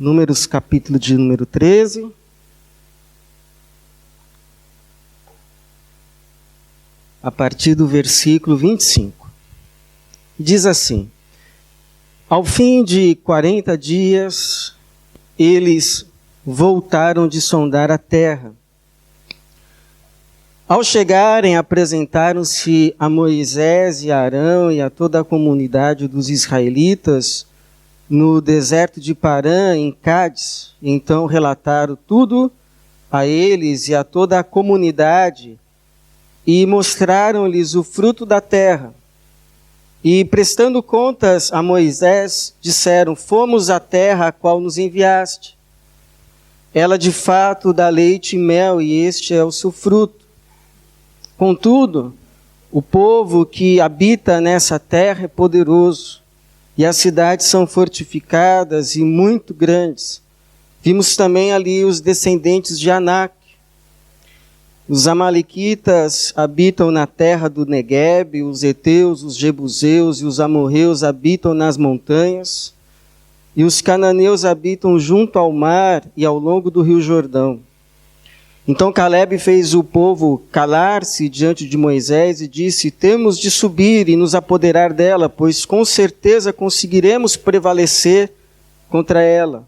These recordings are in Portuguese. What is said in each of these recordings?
Números, capítulo de número 13. A partir do versículo 25. Diz assim: Ao fim de 40 dias, eles voltaram de sondar a terra. Ao chegarem, apresentaram-se a Moisés e a Arão e a toda a comunidade dos israelitas no deserto de Parã, em Cádiz. Então relataram tudo a eles e a toda a comunidade e mostraram-lhes o fruto da terra. E prestando contas a Moisés, disseram: Fomos à terra a qual nos enviaste. Ela de fato dá leite e mel, e este é o seu fruto. Contudo, o povo que habita nessa terra é poderoso, e as cidades são fortificadas e muito grandes. Vimos também ali os descendentes de Anak. Os amalequitas habitam na terra do Neguebe, os heteus, os jebuseus e os amorreus habitam nas montanhas, e os cananeus habitam junto ao mar e ao longo do rio Jordão. Então Calebe fez o povo calar-se diante de Moisés e disse: Temos de subir e nos apoderar dela, pois com certeza conseguiremos prevalecer contra ela.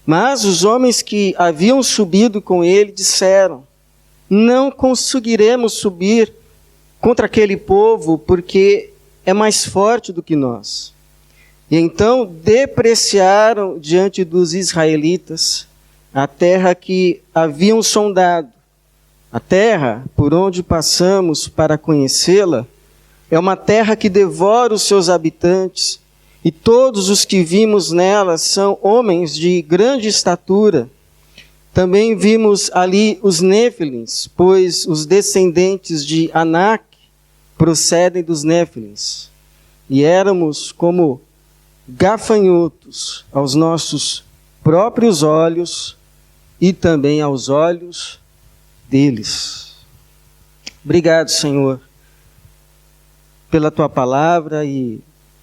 Mas os homens que haviam subido com ele disseram: Não conseguiremos subir contra aquele povo, porque é mais forte do que nós. E então depreciaram diante dos israelitas a terra que haviam sondado. A terra por onde passamos para conhecê-la é uma terra que devora os seus habitantes, e todos os que vimos nela são homens de grande estatura. Também vimos ali os Néfilins, pois os descendentes de Anak procedem dos Néfilins. E éramos como gafanhotos aos nossos próprios olhos e também aos olhos deles. Obrigado, Senhor, pela Tua palavra, e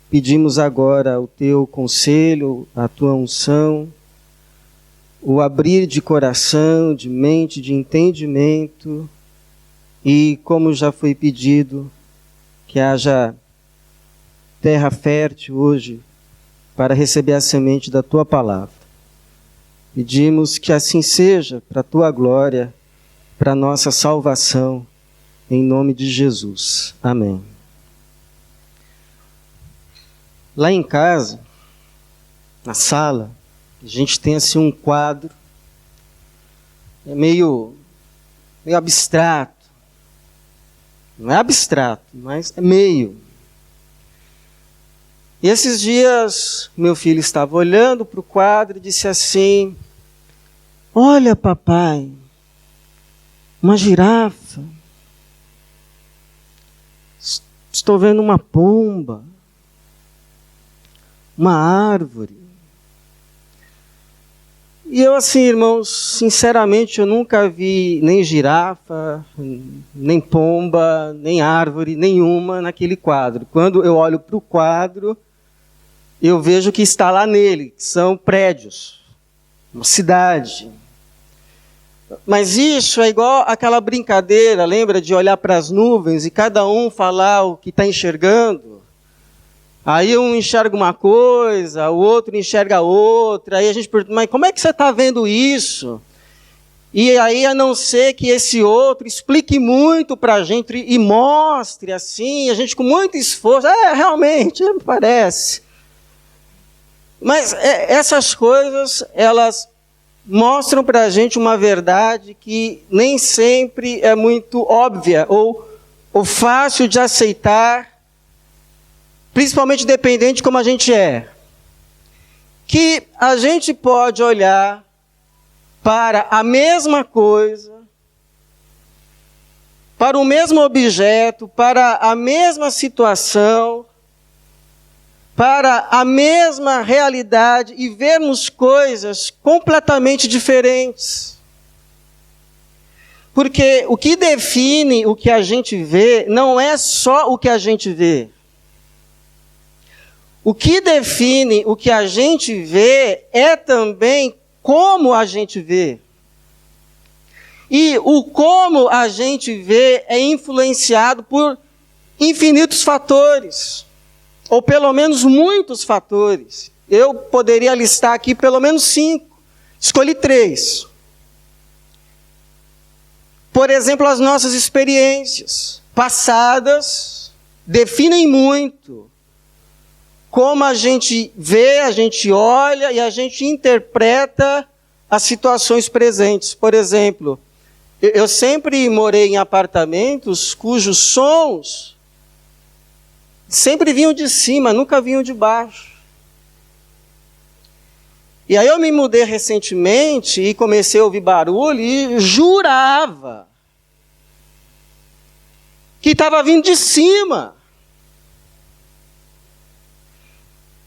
pedimos agora o Teu conselho, a Tua unção, o abrir de coração, de mente, de entendimento, e, como já foi pedido, que haja terra fértil hoje para receber a semente da Tua palavra. Pedimos que assim seja, para a Tua glória, para a nossa salvação, em nome de Jesus. Amém. Lá em casa, na sala, a gente tem assim um quadro, é meio abstrato. Não é abstrato, mas é meio. E esses dias, meu filho estava olhando para o quadro e disse assim: Olha, papai, uma girafa. Estou vendo uma pomba, uma árvore. E eu assim, irmãos, sinceramente, eu nunca vi nem girafa, nem pomba, nem árvore nenhuma naquele quadro. Quando eu olho para o quadro, eu vejo que está lá nele, que são prédios, uma cidade. Mas isso é igual aquela brincadeira, lembra, de olhar para as nuvens e cada um falar o que está enxergando? Aí um enxerga uma coisa, o outro enxerga outra, aí a gente pergunta: mas como é que você está vendo isso? E aí, a não ser que esse outro explique muito para a gente e mostre assim, a gente com muito esforço, realmente, me parece. Mas essas coisas, elas mostram para a gente uma verdade que nem sempre é muito óbvia ou fácil de aceitar, principalmente dependente de como a gente é. Que a gente pode olhar para a mesma coisa, para o mesmo objeto, para a mesma situação, para a mesma realidade e vermos coisas completamente diferentes. Porque o que define o que a gente vê não é só o que a gente vê. O que define o que a gente vê é também como a gente vê. E o como a gente vê é influenciado por infinitos fatores, ou pelo menos muitos fatores. Eu poderia listar aqui pelo menos 5, escolhi 3. Por exemplo, as nossas experiências passadas definem muito como a gente vê, a gente olha e a gente interpreta as situações presentes. Por exemplo, eu sempre morei em apartamentos cujos sons sempre vinham de cima, nunca vinham de baixo. E aí eu me mudei recentemente e comecei a ouvir barulho e jurava que estava vindo de cima.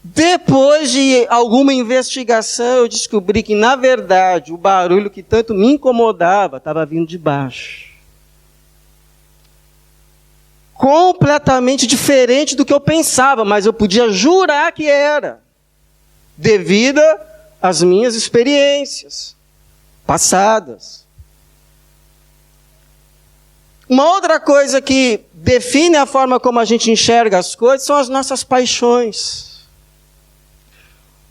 Depois de alguma investigação, eu descobri que, na verdade, o barulho que tanto me incomodava estava vindo de baixo. Completamente diferente do que eu pensava, mas eu podia jurar que era, devido às minhas experiências passadas. Uma outra coisa que define a forma como a gente enxerga as coisas são as nossas paixões.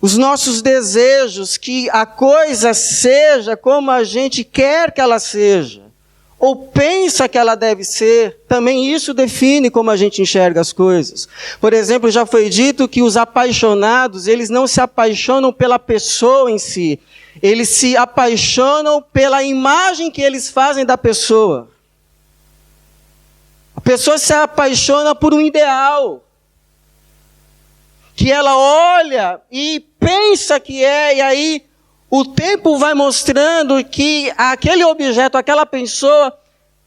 Os nossos desejos, que a coisa seja como a gente quer que ela seja, ou pensa que ela deve ser, também isso define como a gente enxerga as coisas. Por exemplo, já foi dito que os apaixonados, eles não se apaixonam pela pessoa em si, eles se apaixonam pela imagem que eles fazem da pessoa. A pessoa se apaixona por um ideal, que ela olha e pensa que é, e aí o tempo vai mostrando que aquele objeto, aquela pessoa,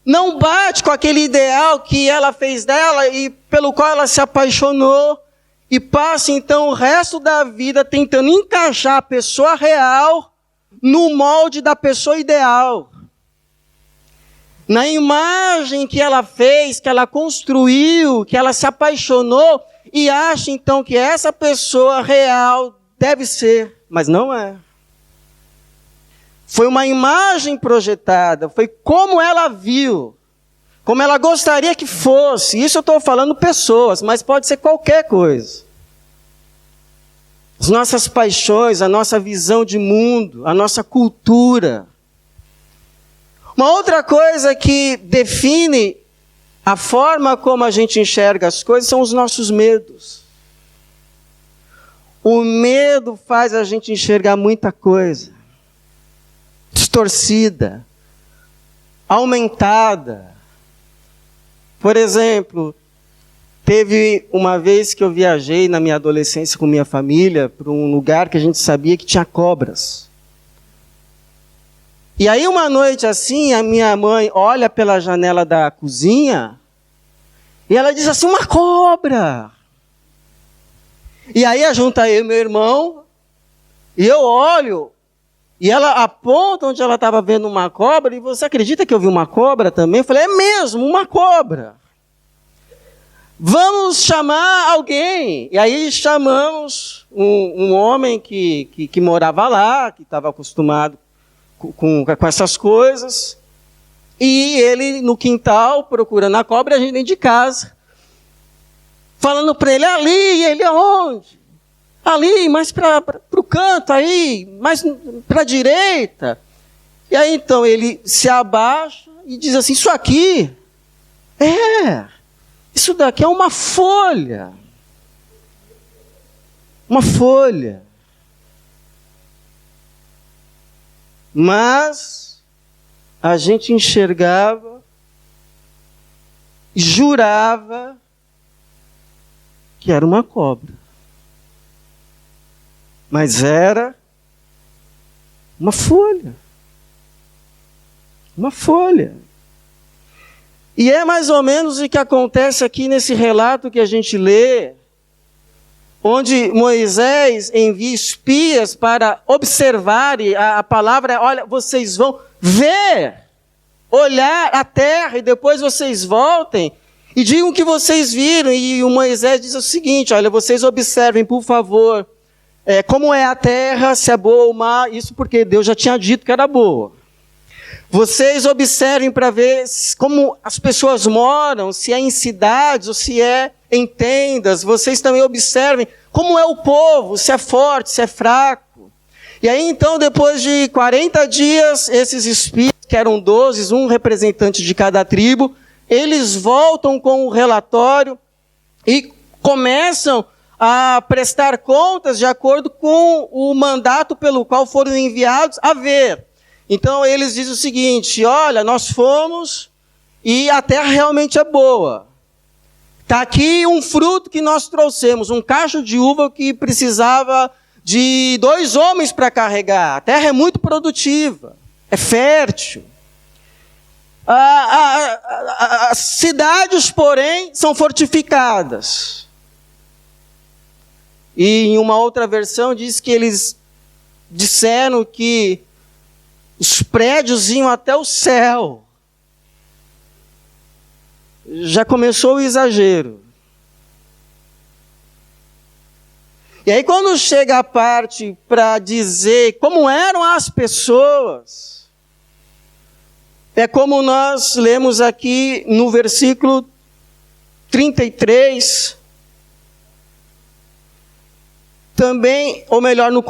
não bate com aquele ideal que ela fez dela e pelo qual ela se apaixonou, e passa então o resto da vida tentando encaixar a pessoa real no molde da pessoa ideal. Na imagem que ela fez, que ela construiu, que ela se apaixonou, e acha então que essa pessoa real deve ser, mas não é. Foi uma imagem projetada, foi como ela viu, como ela gostaria que fosse. Isso eu estou falando pessoas, mas pode ser qualquer coisa. As nossas paixões, a nossa visão de mundo, a nossa cultura. Uma outra coisa que define a forma como a gente enxerga as coisas são os nossos medos. O medo faz a gente enxergar muita coisa distorcida, aumentada. Por exemplo, teve uma vez que eu viajei na minha adolescência com minha família para um lugar que a gente sabia que tinha cobras. E aí uma noite assim, a minha mãe olha pela janela da cozinha e ela diz assim, uma cobra! E aí junta eu e meu irmão, e eu olho, e ela aponta onde ela estava vendo uma cobra, e você acredita que eu vi uma cobra também? Eu falei, é mesmo, uma cobra. Vamos chamar alguém. E aí chamamos um homem que morava lá, que estava acostumado com essas coisas, e ele no quintal procurando a cobra, a gente dentro de casa, falando para ele, ali, e ele aonde? Ali, mais para o canto, aí, mais para a direita. E aí então ele se abaixa e diz assim, isso aqui, isso daqui é uma folha. Uma folha. Mas a gente enxergava e jurava que era uma cobra. Mas era uma folha. Uma folha. E é mais ou menos o que acontece aqui nesse relato que a gente lê, onde Moisés envia espias para observar, e a palavra é, olha, vocês vão ver, olhar a terra, e depois vocês voltem E digam o que vocês viram. E o Moisés diz o seguinte, olha, vocês observem, por favor, como é a terra, se é boa ou má, isso porque Deus já tinha dito que era boa. Vocês observem para ver como as pessoas moram, se é em cidades ou se é em tendas. Vocês também observem como é o povo, se é forte, se é fraco. E aí então, depois de 40 dias, esses espíritos, que eram 12, um representante de cada tribo, eles voltam com o relatório e começam a prestar contas de acordo com o mandato pelo qual foram enviados a ver. Então eles dizem o seguinte, olha, nós fomos e a terra realmente é boa. Está aqui um fruto que nós trouxemos, um cacho de uva que precisava de 2 homens para carregar. A terra é muito produtiva, é fértil. As cidades, porém, são fortificadas. E em uma outra versão diz que eles disseram que os prédios iam até o céu. Já começou o exagero. E aí quando chega a parte para dizer como eram as pessoas, é como nós lemos aqui no versículo 33, também, ou melhor, no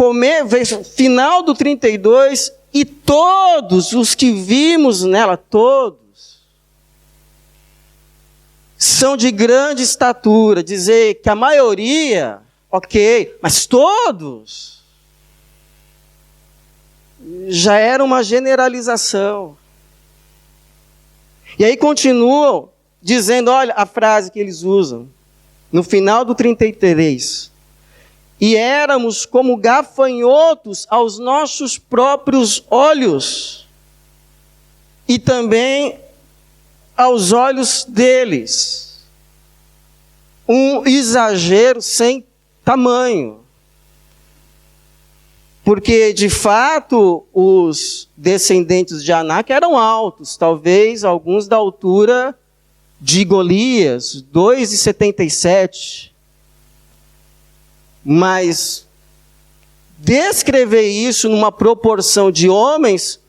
final do 32, e todos os que vimos nela, todos, são de grande estatura. Dizer que a maioria, ok, mas todos, já era uma generalização. E aí continuam dizendo, olha a frase que eles usam, no final do 33. E éramos como gafanhotos aos nossos próprios olhos, e também aos olhos deles. Um exagero sem tamanho. Porque, de fato, os descendentes de Anak eram altos, talvez alguns da altura de Golias, 2,77. Mas descrever isso numa proporção de homens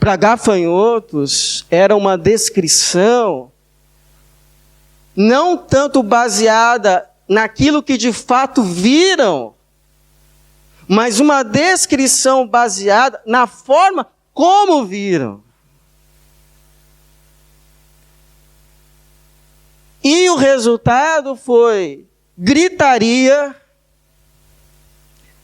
para gafanhotos era uma descrição não tanto baseada naquilo que de fato viram, mas uma descrição baseada na forma como viram. E o resultado foi gritaria,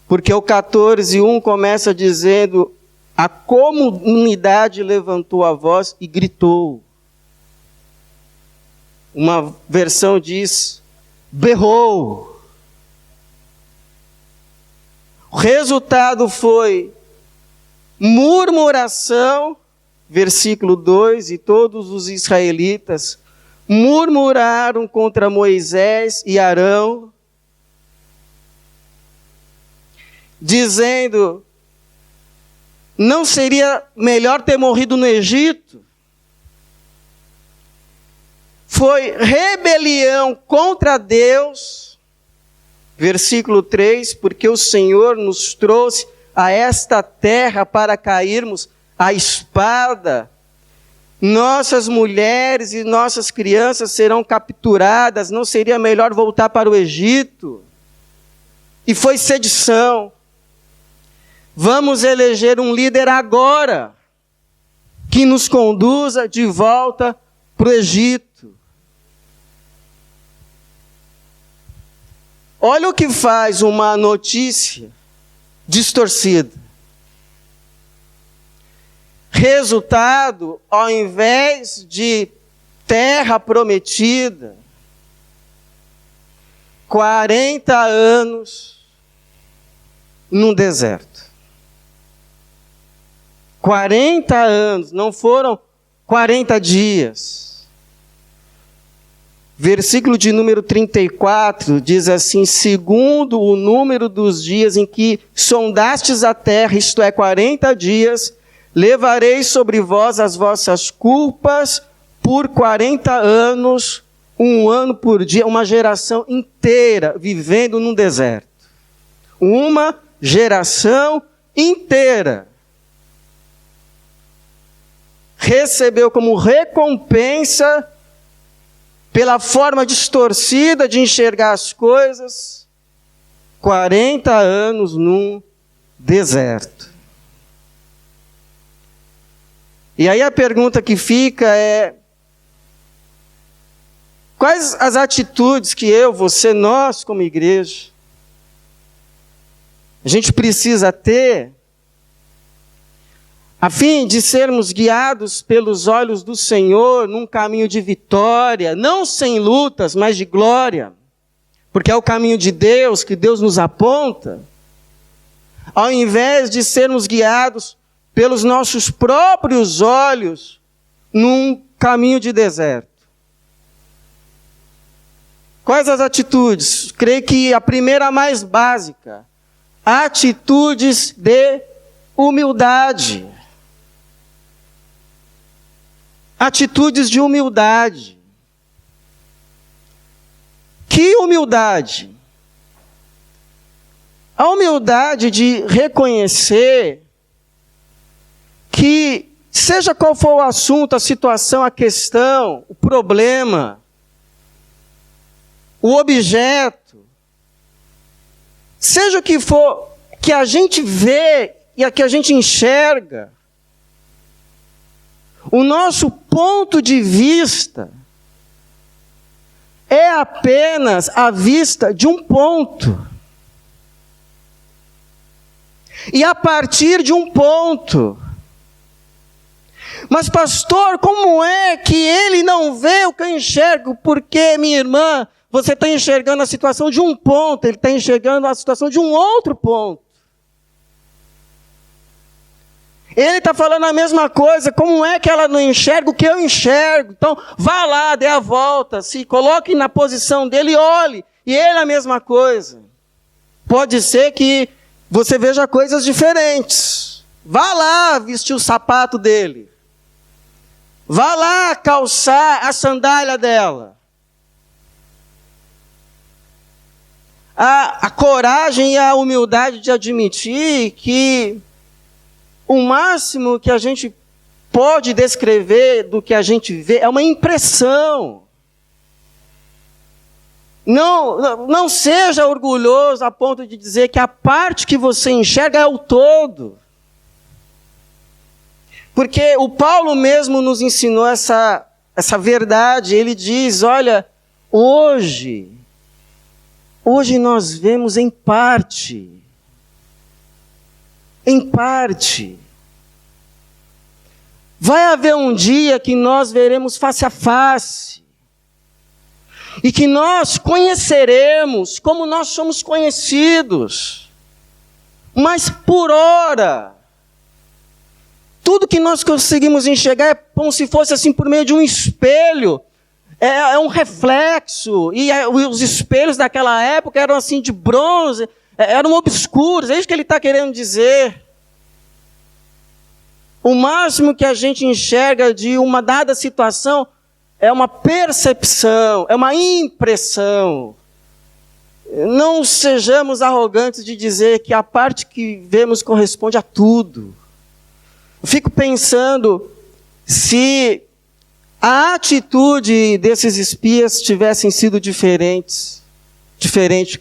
porque o 14:1 começa dizendo, a comunidade levantou a voz e gritou. Uma versão diz, berrou. O resultado foi murmuração, versículo 2, e todos os israelitas murmuraram contra Moisés e Arão, dizendo, não seria melhor ter morrido no Egito? Foi rebelião contra Deus, versículo 3, porque o Senhor nos trouxe a esta terra para cairmos à espada. Nossas mulheres e nossas crianças serão capturadas, não seria melhor voltar para o Egito? E foi sedição. Vamos eleger um líder agora, que nos conduza de volta para o Egito. Olha o que faz uma notícia distorcida. Resultado, ao invés de terra prometida, 40 anos num deserto. 40 anos, não foram 40 dias. Versículo de número 34 diz assim, segundo o número dos dias em que sondastes a terra, isto é, 40 dias, levarei sobre vós as vossas culpas por 40 anos, um ano por dia, uma geração inteira vivendo num deserto. Uma geração inteira recebeu como recompensa, pela forma distorcida de enxergar as coisas, 40 anos num deserto. E aí a pergunta que fica é: quais as atitudes que eu, você, nós como igreja, a gente precisa ter a fim de sermos guiados pelos olhos do Senhor num caminho de vitória, não sem lutas, mas de glória, porque é o caminho de Deus que Deus nos aponta, ao invés de sermos guiados pelos nossos próprios olhos num caminho de deserto. Quais as atitudes? Creio que a primeira, a mais básica, atitudes de humildade. Atitudes de humildade. Que humildade? A humildade de reconhecer que, seja qual for o assunto, a situação, a questão, o problema, o objeto, seja o que for, que a gente vê e a que a gente enxerga, o nosso ponto de vista é apenas a vista de um ponto. E a partir de um ponto. Mas pastor, como é que ele não vê o que eu enxergo? Porque, minha irmã, você está enxergando a situação de um ponto, ele está enxergando a situação de um outro ponto. Ele está falando a mesma coisa, como é que ela não enxerga o que eu enxergo? Então, vá lá, dê a volta, se coloque na posição dele e olhe. E ele a mesma coisa. Pode ser que você veja coisas diferentes. Vá lá vestir o sapato dele. Vá lá calçar a sandália dela. A coragem e a humildade de admitir que o máximo que a gente pode descrever do que a gente vê é uma impressão. Não seja orgulhoso a ponto de dizer que a parte que você enxerga é o todo. Porque o Paulo mesmo nos ensinou essa verdade. Ele diz, olha, hoje nós vemos em parte. Em parte. Vai haver um dia que nós veremos face a face. E que nós conheceremos como nós somos conhecidos. Mas por ora, tudo que nós conseguimos enxergar é como se fosse assim por meio de um espelho. É um reflexo. E os espelhos daquela época eram assim de bronze, eram obscuros. É isso que ele está querendo dizer. O máximo que a gente enxerga de uma dada situação é uma percepção, é uma impressão. Não sejamos arrogantes de dizer que a parte que vemos corresponde a tudo. Eu fico pensando se a atitude desses espias tivessem sido diferente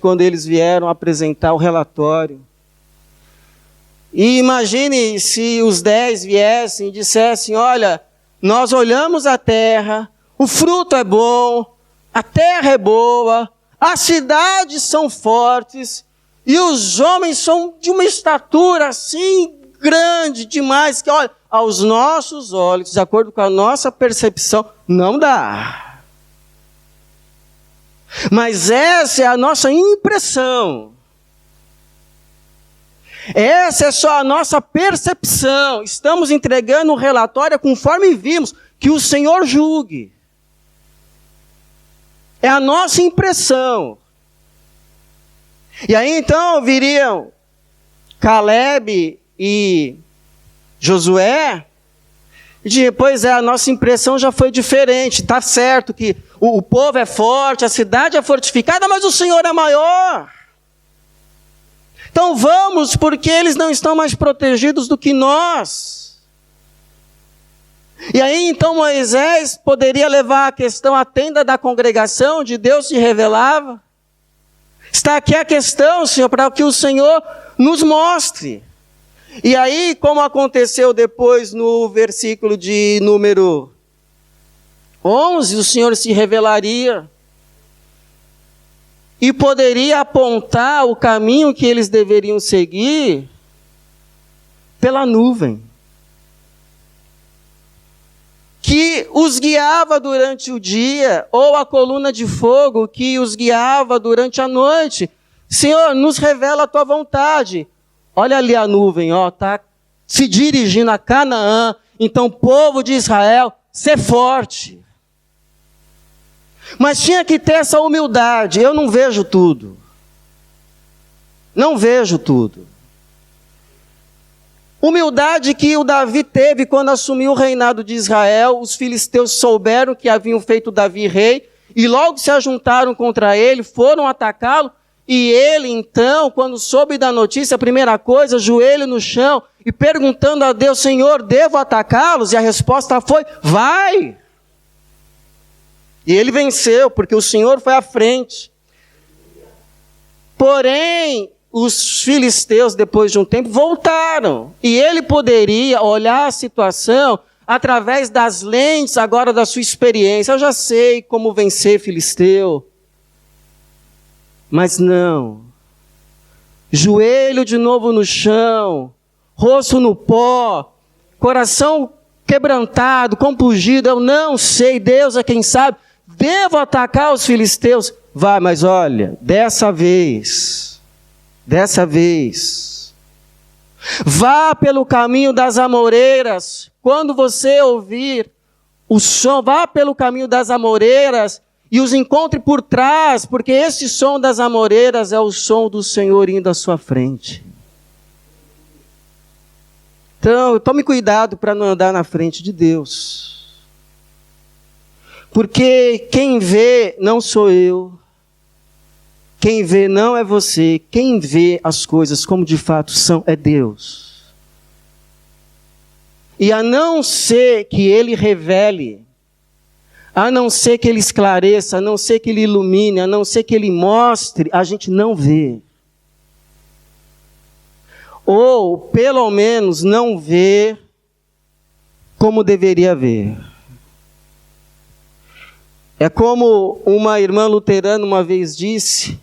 quando eles vieram apresentar o relatório. E imagine se os 10 viessem e dissessem, olha, nós olhamos a terra, o fruto é bom, a terra é boa, as cidades são fortes, e os homens são de uma estatura assim grande demais, que olha, aos nossos olhos, de acordo com a nossa percepção, não dá. Mas essa é a nossa impressão. Essa é só a nossa percepção. Estamos entregando um relatório conforme vimos, que o Senhor julgue. É a nossa impressão. E aí então viriam Caleb e Josué, e depois a nossa impressão já foi diferente. Está certo que o povo é forte, a cidade é fortificada, mas o Senhor é maior. Então vamos, porque eles não estão mais protegidos do que nós. E aí então Moisés poderia levar a questão à tenda da congregação, onde Deus se revelava. Está aqui a questão, Senhor, para que o Senhor nos mostre. E aí, como aconteceu depois no versículo de número 11, o Senhor se revelaria e poderia apontar o caminho que eles deveriam seguir pela nuvem, que os guiava durante o dia, ou a coluna de fogo que os guiava durante a noite. Senhor, nos revela a tua vontade. Olha ali a nuvem, está se dirigindo a Canaã. Então, povo de Israel, ser forte. Mas tinha que ter essa humildade. Eu não vejo tudo. Não vejo tudo. Humildade que o Davi teve quando assumiu o reinado de Israel. Os filisteus souberam que haviam feito Davi rei e logo se ajuntaram contra ele, foram atacá-lo. E ele então, quando soube da notícia, a primeira coisa, joelho no chão e perguntando a Deus: Senhor, devo atacá-los? E a resposta foi: vai! E ele venceu, porque o Senhor foi à frente. Porém, os filisteus, depois de um tempo, voltaram. E ele poderia olhar a situação através das lentes agora da sua experiência. Eu já sei como vencer filisteu. Mas não. Joelho de novo no chão, rosto no pó, coração quebrantado, compungido. Eu não sei, Deus é quem sabe. Devo atacar os filisteus? Vai, mas olha, dessa vez, vá pelo caminho das amoreiras. Quando você ouvir o som, vá pelo caminho das amoreiras e os encontre por trás, porque esse som das amoreiras é o som do Senhor indo à sua frente. Então, tome cuidado para não andar na frente de Deus. Porque quem vê não sou eu. Quem vê não é você. Quem vê as coisas como de fato são é Deus. E a não ser que Ele revele, a não ser que Ele esclareça, a não ser que Ele ilumine, a não ser que Ele mostre, a gente não vê. Ou, pelo menos, não vê como deveria ver. É como uma irmã luterana uma vez disse: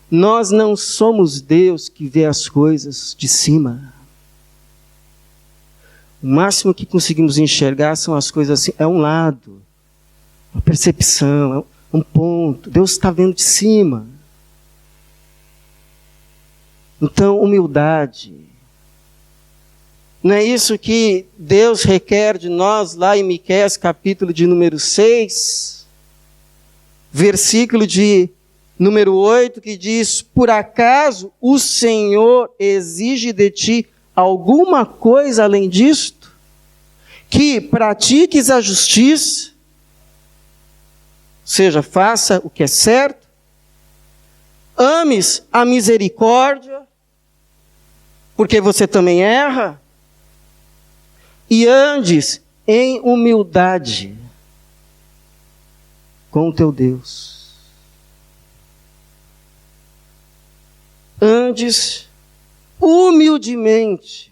nós não somos Deus que vê as coisas de cima. O máximo que conseguimos enxergar são as coisas assim, é um lado, uma percepção, é um ponto. Deus está vendo de cima. Então, humildade. Não é isso que Deus requer de nós lá em Miqueias, capítulo de número 6, versículo de número 8, que diz: por acaso o Senhor exige de ti alguma coisa além disto? Que pratiques a justiça, ou seja, faça o que é certo, ames a misericórdia, porque você também erra, e andes em humildade com o teu Deus. Andes humildemente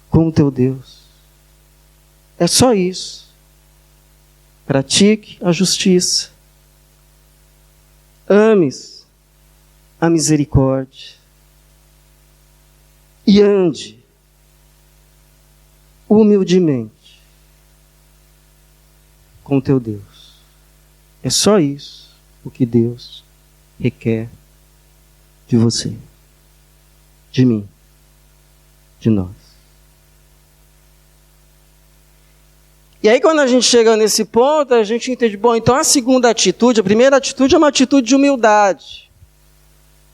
com o teu Deus. É só isso. Pratique a justiça. Ames a misericórdia. E ande humildemente com o teu Deus. É só isso o que Deus requer de você, de mim, de nós. E aí quando a gente chega nesse ponto, a gente entende, bom, então a segunda atitude, a primeira atitude é uma atitude de humildade.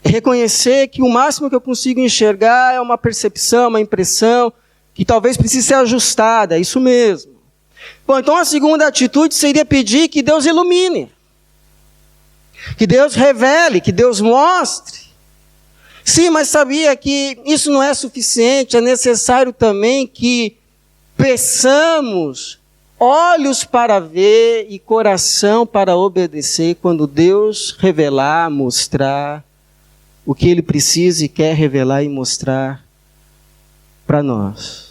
É reconhecer que o máximo que eu consigo enxergar é uma percepção, uma impressão, que talvez precise ser ajustada, é isso mesmo. Bom, então a segunda atitude seria pedir que Deus ilumine, que Deus revele, que Deus mostre. Sim, mas sabia que isso não é suficiente, é necessário também que peçamos olhos para ver e coração para obedecer quando Deus revelar, mostrar o que Ele precisa e quer revelar e mostrar para nós.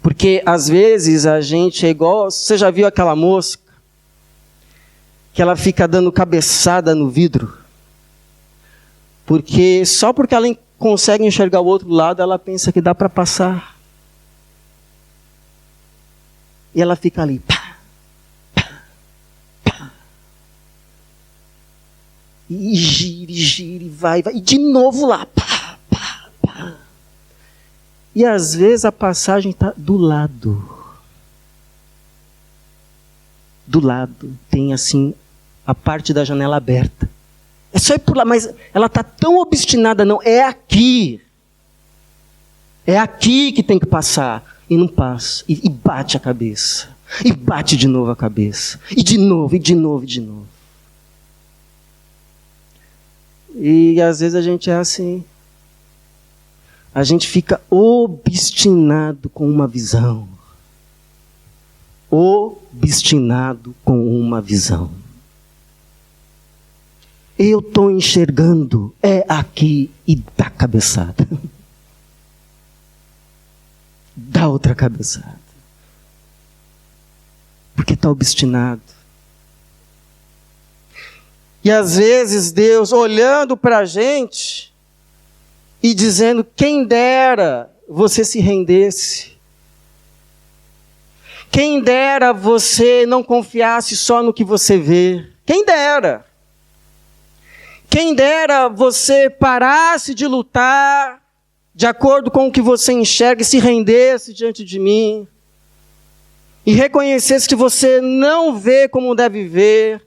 Porque às vezes a gente é igual, você já viu aquela mosca que ela fica dando cabeçada no vidro? Porque só porque ela consegue enxergar o outro lado, ela pensa que dá para passar. E ela fica ali, pá, pá, pá. E gira, e vai, e de novo lá, pá, pá, pá. E às vezes a passagem está do lado. Do lado tem assim a parte da janela aberta. É só ir por lá, mas ela está tão obstinada, não, é aqui. É aqui que tem que passar. E não passa. E bate a cabeça. E bate de novo a cabeça. E de novo, e de novo, e de novo. E às vezes a gente é assim. A gente fica obstinado com uma visão. Obstinado com uma visão. Eu estou enxergando, é aqui, e dá cabeçada. Dá outra cabeçada. Porque está obstinado. E às vezes Deus olhando para a gente e dizendo, quem dera você se rendesse. Quem dera você não confiasse só no que você vê. Quem dera. Quem dera você parasse de lutar de acordo com o que você enxerga e se rendesse diante de mim. E reconhecesse que você não vê como deve ver,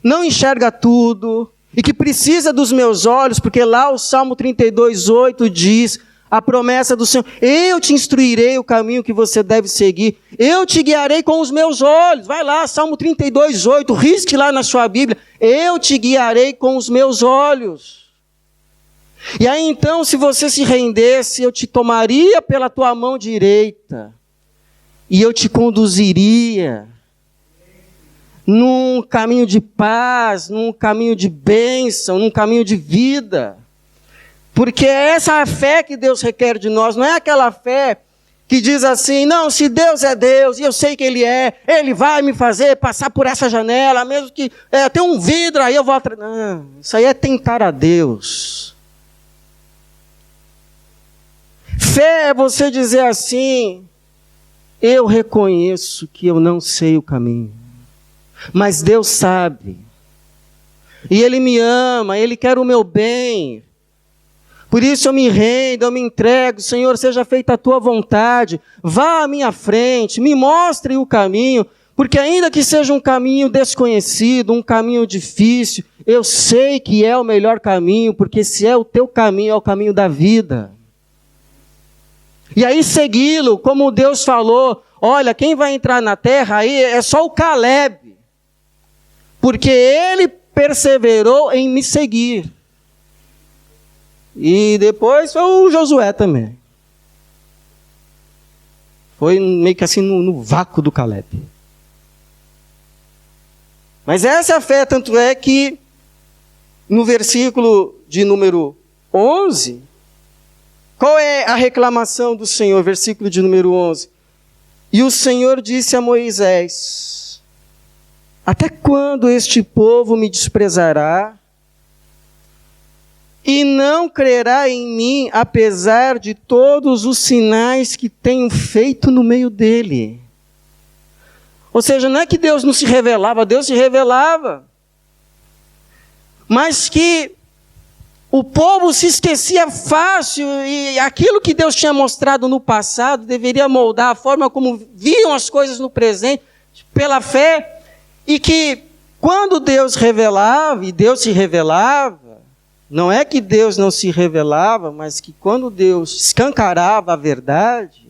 não enxerga tudo, e que precisa dos meus olhos, porque lá o Salmo 32:8 diz, a promessa do Senhor, eu te instruirei o caminho que você deve seguir, eu te guiarei com os meus olhos. Vai lá, Salmo 32:8, risque lá na sua Bíblia, eu te guiarei com os meus olhos. E aí então, se você se rendesse, eu te tomaria pela tua mão direita, e eu te conduziria num caminho de paz, num caminho de bênção, num caminho de vida. Porque é essa a fé que Deus requer de nós, não é aquela fé que diz assim, não, se Deus é Deus, e eu sei que Ele é, Ele vai me fazer passar por essa janela, mesmo que tem um vidro, aí eu vou atrás. Não, isso aí é tentar a Deus. Fé é você dizer assim, eu reconheço que eu não sei o caminho, mas Deus sabe, e Ele me ama, Ele quer o meu bem. Por isso eu me rendo, eu me entrego, Senhor, seja feita a tua vontade, vá à minha frente, me mostre o caminho, porque ainda que seja um caminho desconhecido, um caminho difícil, eu sei que é o melhor caminho, porque se é o teu caminho, é o caminho da vida. E aí segui-lo, como Deus falou, olha, quem vai entrar na terra aí é só o Caleb, porque ele perseverou em me seguir. E depois foi o Josué também. Foi meio que assim no vácuo do Caleb. Mas essa é a fé, tanto é que no versículo de número 11, qual é a reclamação do Senhor? Versículo de número 11. E o Senhor disse a Moisés, até quando este povo me desprezará? E não crerá em mim, apesar de todos os sinais que tenho feito no meio dele. Ou seja, não é que Deus não se revelava, Deus se revelava. Mas que o povo se esquecia fácil, e aquilo que Deus tinha mostrado no passado deveria moldar a forma como viam as coisas no presente, pela fé, e que quando Deus revelava, e Deus se revelava, Não é que Deus não se revelava, mas que quando Deus escancarava a verdade,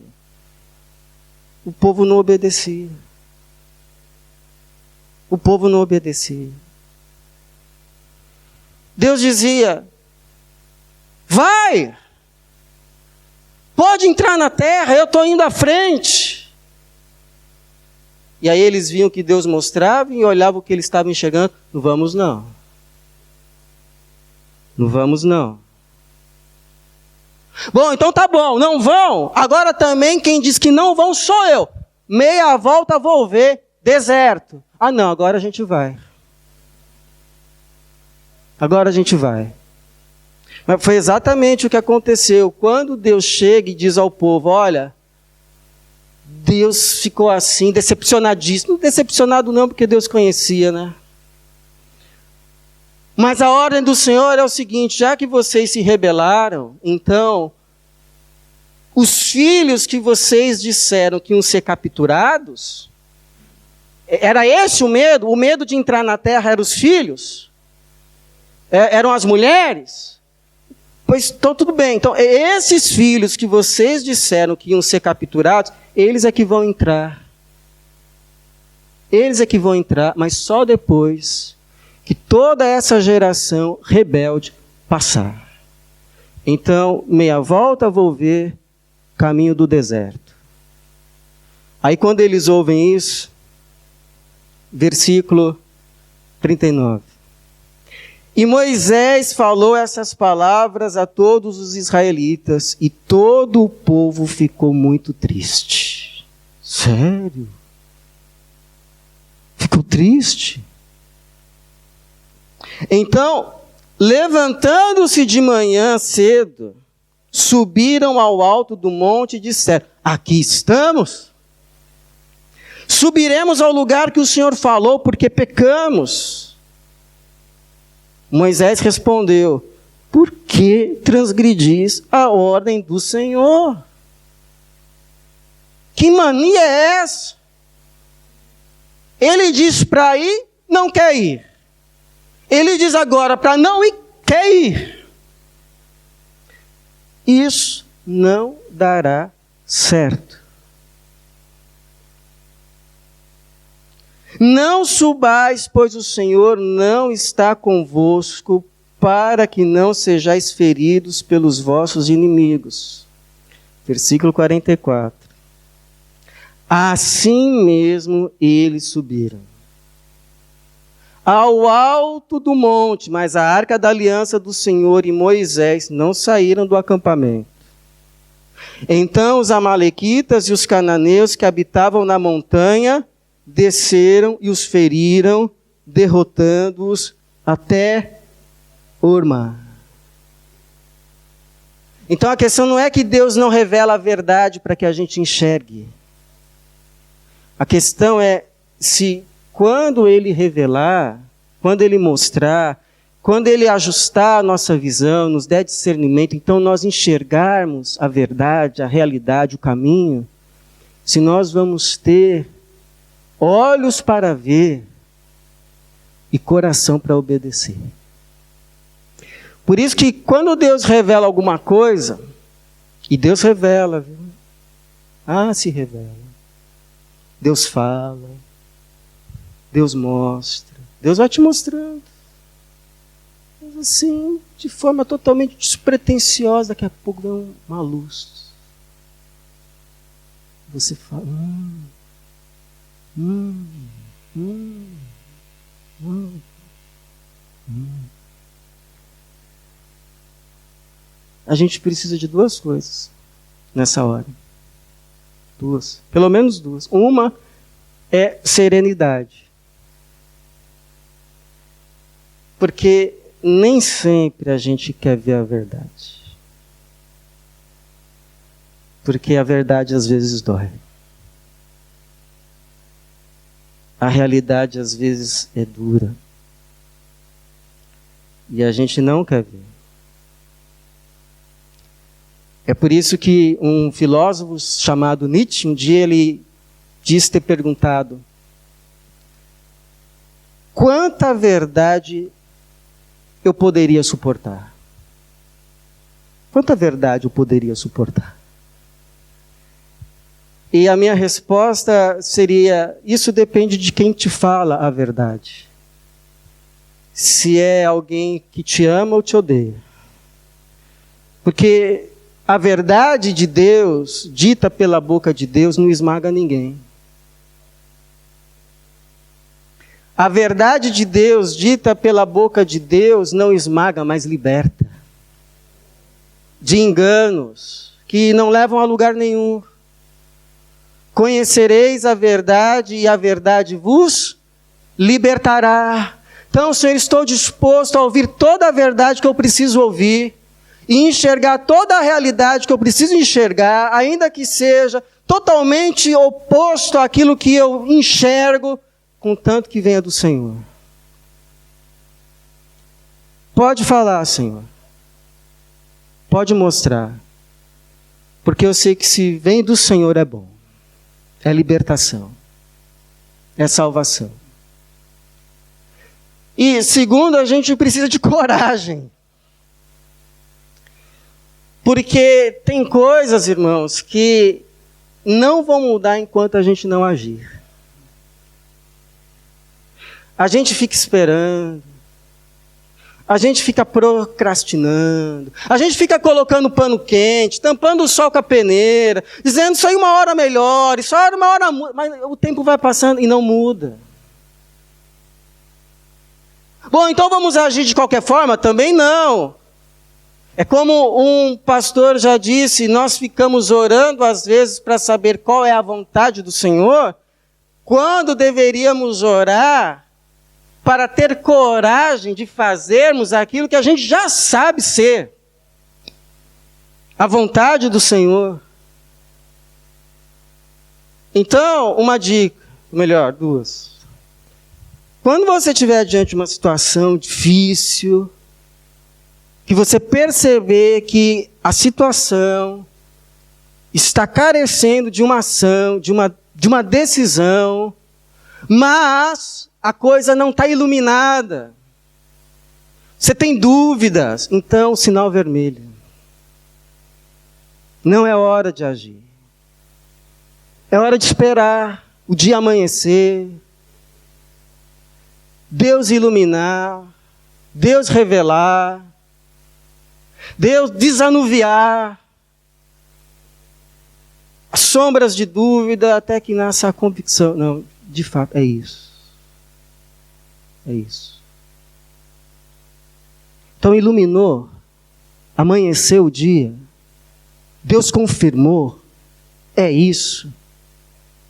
o povo não obedecia. O povo não obedecia. Deus dizia: vai! Pode entrar na terra, eu estou indo à frente. E aí eles viam que Deus mostrava e olhavam o que eles estavam enxergando. Não vamos não. Não vamos não. Bom, então tá bom, não vão. Agora também quem diz que não vão sou eu. Meia volta vou ver, deserto. Ah não, agora a gente vai. Agora a gente vai. Mas foi exatamente o que aconteceu. Quando Deus chega e diz ao povo: olha, Deus ficou assim, decepcionadíssimo. Decepcionado não, porque Deus conhecia, né? Mas a ordem do Senhor é o seguinte: já que vocês se rebelaram, então, os filhos que vocês disseram que iam ser capturados, era esse o medo de entrar na terra eram os filhos? Eram as mulheres? Pois, então tudo bem, então esses filhos que vocês disseram que iam ser capturados, eles é que vão entrar. Eles é que vão entrar, mas só depois que toda essa geração rebelde passar. Então, meia volta vou ver caminho do deserto. Aí quando eles ouvem isso, versículo 39. E Moisés falou essas palavras a todos os israelitas, e todo o povo ficou muito triste. Sério? Ficou triste? Então, levantando-se de manhã cedo, subiram ao alto do monte e disseram: aqui estamos. Subiremos ao lugar que o Senhor falou, porque pecamos. Moisés respondeu: por que transgredis a ordem do Senhor? Que mania é essa? Ele diz para ir, não quer ir. Ele diz agora para não ir, quer ir. Isso não dará certo. Não subais, pois o Senhor não está convosco, para que não sejais feridos pelos vossos inimigos. Versículo 44. Assim mesmo eles subiram ao alto do monte, mas a arca da aliança do Senhor e Moisés não saíram do acampamento. Então os amalequitas e os cananeus que habitavam na montanha desceram e os feriram, derrotando-os até Hormá. Então a questão não é que Deus não revela a verdade para que a gente enxergue. A questão é se quando Ele revelar, quando Ele mostrar, quando Ele ajustar a nossa visão, nos der discernimento, então nós enxergarmos a verdade, a realidade, o caminho, se nós vamos ter olhos para ver e coração para obedecer. Por isso que quando Deus revela alguma coisa, e Deus revela, viu? Se revela. Deus fala, Deus mostra, Deus vai te mostrando. Mas assim, de forma totalmente despretensiosa, daqui a pouco vem uma luz. Você fala, A gente precisa de duas coisas nessa hora. Duas. Pelo menos duas. Uma é serenidade. Porque nem sempre a gente quer ver a verdade. Porque a verdade às vezes dói. A realidade às vezes é dura. E a gente não quer ver. É por isso que um filósofo chamado Nietzsche, um dia ele disse ter perguntado: quanta verdade eu poderia suportar? quanta verdade eu poderia suportar? E a minha resposta seria, isso depende de quem te fala a verdade. Se é alguém que te ama ou te odeia. Porque a verdade de Deus, dita pela boca de Deus, não esmaga ninguém. A verdade de Deus, dita pela boca de Deus, não esmaga, mas liberta. De enganos que não levam a lugar nenhum. Conhecereis a verdade e a verdade vos libertará. Então, Senhor, estou disposto a ouvir toda a verdade que eu preciso ouvir e enxergar toda a realidade que eu preciso enxergar, ainda que seja totalmente oposto àquilo que eu enxergo, contanto que venha do Senhor. Pode falar, Senhor. Pode mostrar. Porque eu sei que se vem do Senhor é bom. É libertação. É salvação. E segundo, a gente precisa de coragem. Porque tem coisas, irmãos, que não vão mudar enquanto a gente não agir. A gente fica esperando. A gente fica procrastinando. A gente fica colocando pano quente, tampando o sol com a peneira, dizendo isso aí uma hora melhor, isso aí uma hora muda. Mas o tempo vai passando e não muda. Bom, então vamos agir de qualquer forma? Também não. É como um pastor já disse, nós ficamos orando às vezes para saber qual é a vontade do Senhor, quando deveríamos orar para ter coragem de fazermos aquilo que a gente já sabe ser a vontade do Senhor. Então, uma dica, melhor, duas. Quando você estiver diante de uma situação difícil, que você perceber que a situação está carecendo de uma ação, de uma decisão, mas a coisa não está iluminada. Você tem dúvidas, então sinal vermelho. Não é hora de agir. É hora de esperar o dia amanhecer, Deus iluminar, Deus revelar, Deus desanuviar as sombras de dúvida até que nasça a convicção. Não, de fato, é isso. É isso. Então iluminou, amanheceu o dia, Deus confirmou, é isso.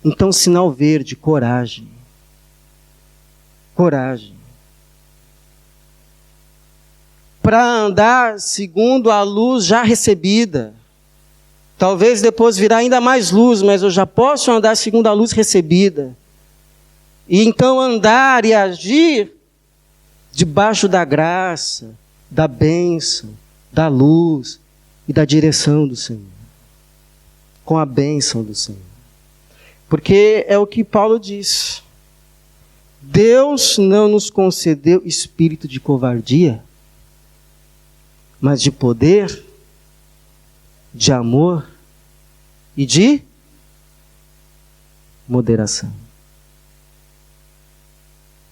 Então sinal verde, coragem. Coragem. Para andar segundo a luz já recebida. Talvez depois virá ainda mais luz, mas eu já posso andar segundo a luz recebida. E então andar e agir debaixo da graça, da bênção, da luz e da direção do Senhor. Com a bênção do Senhor. Porque é o que Paulo diz. Deus não nos concedeu espírito de covardia, mas de poder, de amor e de moderação.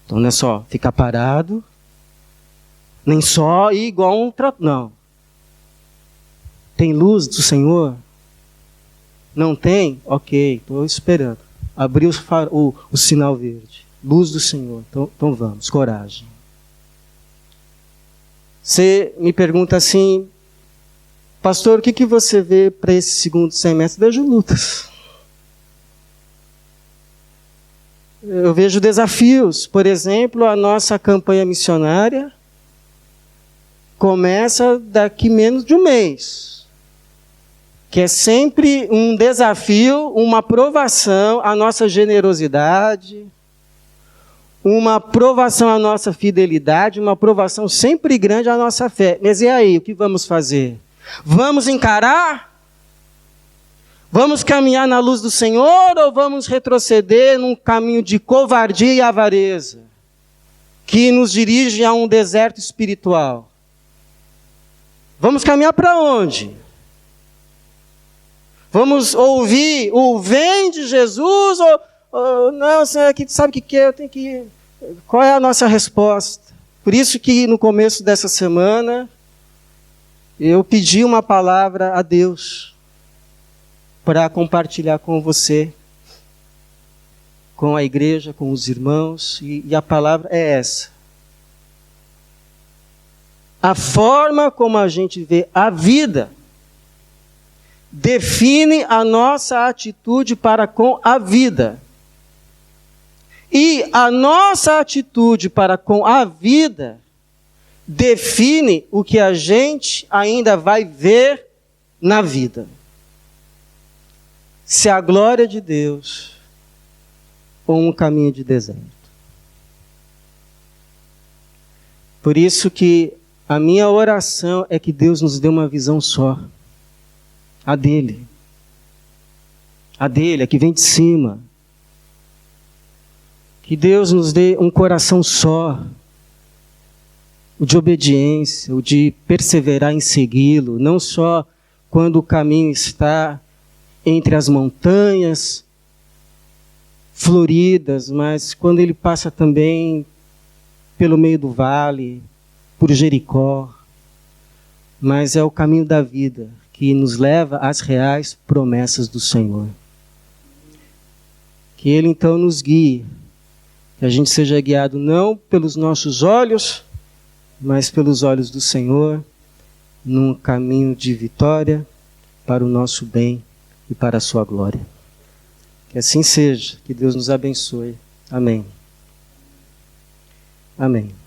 Então não é só ficar parado, nem só ir igual um trato. Não. Tem luz do Senhor? Não tem? Ok, estou esperando. Abriu o sinal verde. Luz do Senhor. Então vamos, coragem. Você me pergunta assim, pastor, o que você vê para esse segundo semestre? Vejo lutas. Eu vejo desafios. Por exemplo, a nossa campanha missionária começa daqui menos de um mês. Que é sempre um desafio, uma provação à nossa generosidade, uma provação à nossa fidelidade, uma provação sempre grande à nossa fé. Mas e aí, o que vamos fazer? Vamos encarar? Vamos caminhar na luz do Senhor ou vamos retroceder num caminho de covardia e avareza que nos dirige a um deserto espiritual? Vamos caminhar para onde? Vamos ouvir o vem de Jesus ou não, Senhor, sabe o que é? Eu tenho que... Qual é a nossa resposta? Por isso que no começo dessa semana eu pedi uma palavra a Deus para compartilhar com você, com a igreja, com os irmãos, e a palavra é essa. A forma como a gente vê a vida define a nossa atitude para com a vida. E a nossa atitude para com a vida define o que a gente ainda vai ver na vida. Se a glória de Deus ou um caminho de deserto. Por isso que a minha oração é que Deus nos dê uma visão só. A dele. A dele, a que vem de cima. Que Deus nos dê um coração só. O de obediência, o de perseverar em segui-lo. Não só quando o caminho está entre as montanhas floridas, mas quando ele passa também pelo meio do vale, por Jericó. Mas é o caminho da vida que nos leva às reais promessas do Senhor. Que Ele então nos guie, que a gente seja guiado não pelos nossos olhos, mas pelos olhos do Senhor, num caminho de vitória para o nosso bem e para a sua glória. Que assim seja, que Deus nos abençoe. Amém. Amém.